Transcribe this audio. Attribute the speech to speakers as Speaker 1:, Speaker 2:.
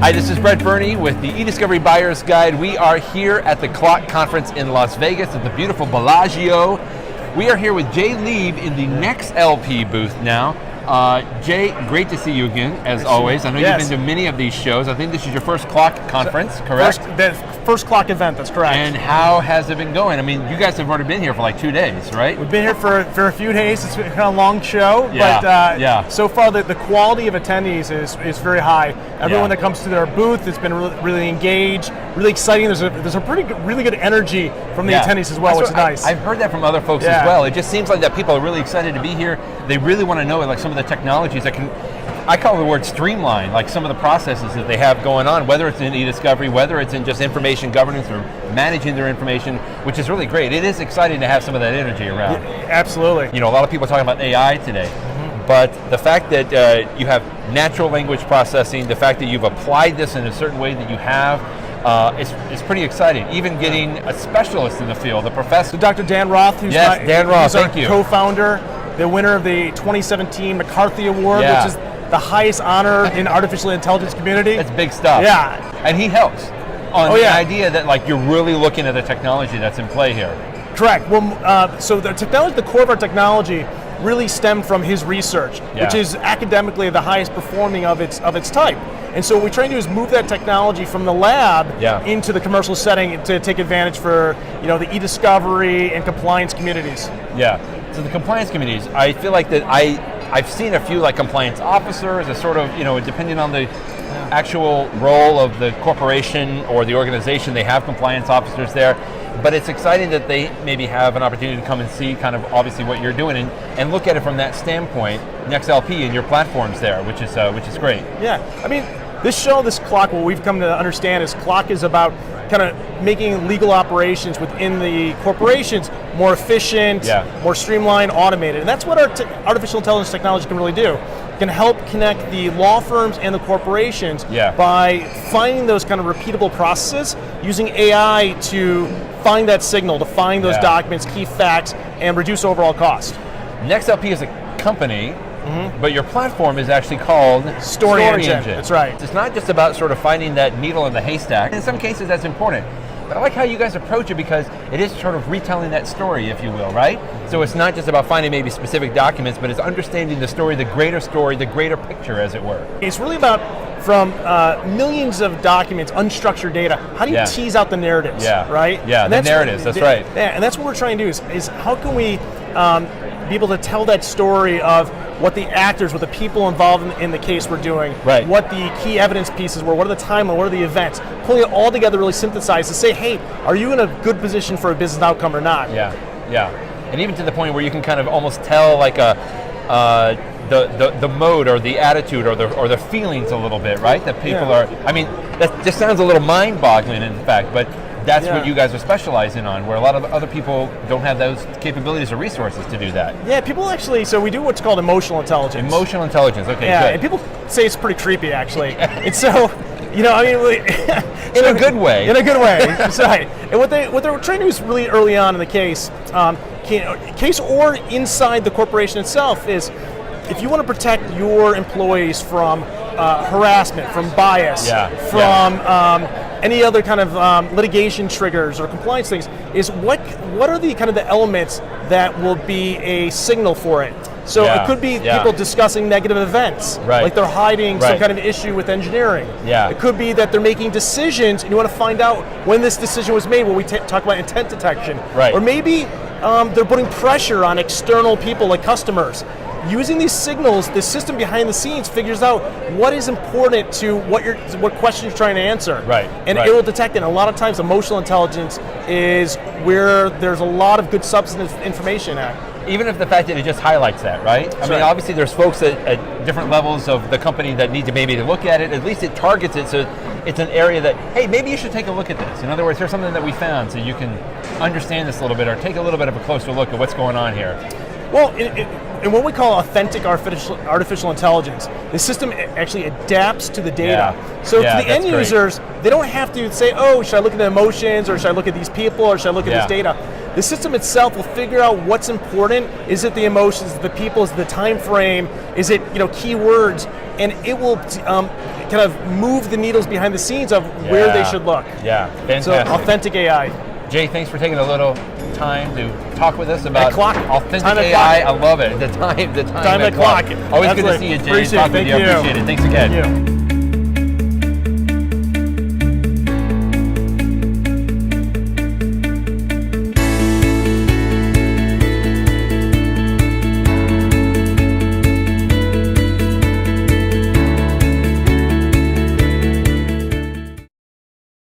Speaker 1: Hi, this is Burney with the eDiscovery Buyer's Guide. We are here at the CLOC conference in Las Vegas at the beautiful Bellagio. We are here with Jay Lieb in the NexLP booth now. Jay, great to see you again, as always. I know you've been to many of these shows. I think this is your first CLOC conference, correct?
Speaker 2: First CLOC event, that's correct.
Speaker 1: And how has it been going? I mean, you guys have already been here for like 2 days, right?
Speaker 2: We've been here for a few days. It's been kind of a long show, but so far the quality of attendees is very high. Everyone that comes to their booth has been really engaged, really exciting. There's a really good energy from the attendees as well, which is nice.
Speaker 1: I've heard that from other folks as well. It just seems like that people are really excited to be here. They really want to know like some of the technologies that can, I call the word streamline, like some of the processes that they have going on, whether it's in eDiscovery, whether it's in just information governance or managing their information, which is really great. It is exciting to have some of that energy around.
Speaker 2: Yeah, absolutely.
Speaker 1: You know, a lot of people are talking about AI today, but the fact that you have natural language processing, the fact that you've applied this in a certain way that you have, it's pretty exciting. Even getting a specialist in the field, a professor.
Speaker 2: Dr. Dan Roth, who's
Speaker 1: our
Speaker 2: co-founder, the winner of the 2017 McCarthy Award, which is the highest honor in artificial intelligence community.
Speaker 1: That's big stuff.
Speaker 2: Yeah.
Speaker 1: And he helps on the idea that like you're really looking at the technology that's in play here.
Speaker 2: Correct. Well, so the technology, the core of our technology really stemmed from his research, which is academically the highest performing of its type. And so what we're trying to do is move that technology from the lab into the commercial setting to take advantage for the eDiscovery and compliance communities.
Speaker 1: Yeah. So the compliance communities, I feel like that I've seen a few like compliance officers as sort of, depending on the actual role of the corporation or the organization, they have compliance officers there. But it's exciting that they maybe have an opportunity to come and see kind of obviously what you're doing and look at it from that standpoint, NexLP and your platforms there, which is great.
Speaker 2: Yeah, I mean, this CLOC, what we've come to understand is CLOC is about kind of making legal operations within the corporations more efficient, more streamlined, automated. And that's what our artificial intelligence technology can really do. It can help connect the law firms and the corporations by finding those kind of repeatable processes, using AI to find that signal, to find those documents, key facts, and reduce overall cost.
Speaker 1: NexLP is a company, but your platform is actually called
Speaker 2: Story Engine. That's right.
Speaker 1: It's not just about sort of finding that needle in the haystack. In some cases that's important. But I like how you guys approach it because it is sort of retelling that story, if you will, right? So it's not just about finding maybe specific documents, but it's understanding the story, the greater picture, as it were. It's
Speaker 2: really about, from millions of documents, unstructured data, how do you tease out the narratives, right?
Speaker 1: Yeah, and the narratives, that's right.
Speaker 2: Yeah, and that's what we're trying to do is how can we be able to tell that story of what the actors, what the people involved in the case were doing, what the key evidence pieces were, what are the timeline, what are the events, pulling it all together really synthesized to say, hey, are you in a good position for a business outcome or not?
Speaker 1: Yeah. And even to the point where you can kind of almost tell like the mode or the attitude or the feelings a little bit, right? That people are, I mean, that just sounds a little mind-boggling in fact, but that's what you guys are specializing on, where a lot of other people don't have those capabilities or resources to do that.
Speaker 2: Yeah, people actually, so we do what's called emotional intelligence.
Speaker 1: Emotional intelligence, okay,
Speaker 2: good. And people say it's pretty creepy, actually. And so, in
Speaker 1: a good way.
Speaker 2: In a good way, that's right. And what they're trying to do is really early on in the case or inside the corporation itself is, if you want to protect your employees from harassment, from bias, from any other kind of litigation triggers or compliance things, is what are the kind of the elements that will be a signal for it? So it could be people discussing negative events, like they're hiding some kind of issue with engineering. It could be that they're making decisions and you want to find out when this decision was made when we talk about intent detection. Or maybe they're putting pressure on external people like customers. Using these signals, the system behind the scenes figures out what is important to what question you're trying to answer. And it will detect it. And a lot of times emotional intelligence is where there's a lot of good substantive information at.
Speaker 1: Even if the fact that it just highlights that, right? I mean, obviously there's folks at different levels of the company that need to maybe look at it. At least it targets it, so it's an area that, hey, maybe you should take a look at this. In other words, here's something that we found, so you can understand this a little bit or take a little bit of a closer look at what's going on here.
Speaker 2: Well, in what we call authentic artificial intelligence, the system actually adapts to the data. So to the end users, they don't have to say, oh, should I look at the emotions, or should I look at these people, or should I look at this data? The system itself will figure out what's important. Is it the emotions, the people, is it the time frame, is it keywords, and it will kind of move the needles behind the scenes of where they should look.
Speaker 1: Yeah, fantastic.
Speaker 2: So authentic AI.
Speaker 1: Jay, thanks for taking a little time to talk with us about
Speaker 2: CLOC.
Speaker 1: authentic
Speaker 2: Time at
Speaker 1: AI.
Speaker 2: CLOC.
Speaker 1: I love it. The time
Speaker 2: at CLOC.
Speaker 1: Always good to
Speaker 2: Absolutely.
Speaker 1: see you, Jay.
Speaker 2: Appreciate
Speaker 1: Talk
Speaker 2: it.
Speaker 1: with you. I
Speaker 2: Thank you.
Speaker 1: appreciate it. Thanks again.
Speaker 2: Thank you.